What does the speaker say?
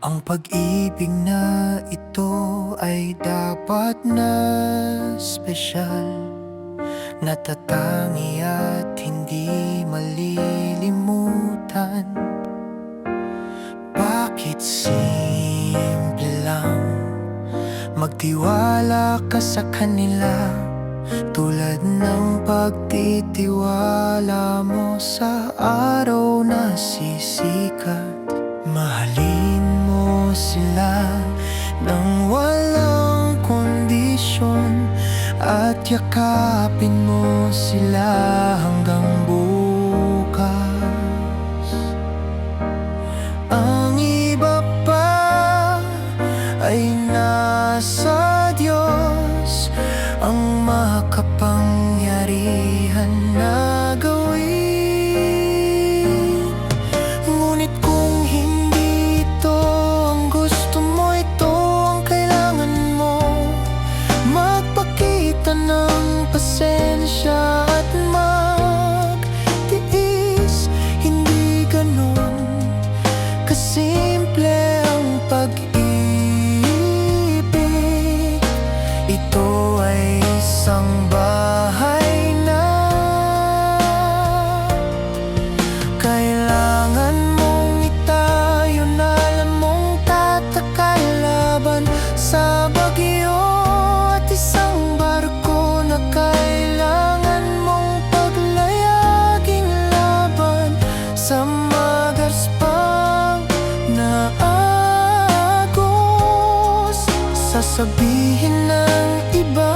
Ang pag-ibig na ito ay dapat na espesyal, natatangi at hindi malilimutan. Bakit simple lang magtiwala ka sa kanila, tulad ng pagtitiwala mo sa araw na sisikat? Mahalin mo sila nang walang kondisyon, at yakapin mo sila hanggang bukas. Ang iba pa ay nasa Diyos, ang makapangyarihan na gawin. Ngunit kung hindi ito ang gusto mo, ito ang kailangan mo. Magpakita ng pasensya at magtiis. Hindi ganun kasimple ang pag-ibig. Ito ay isang bahay na kailangan mong itayo, na alam mong tatakal laban sa bagyo, at isang barko na kailangan mong paglayagin laban sa magarspang na agos. Sasabihin ng iba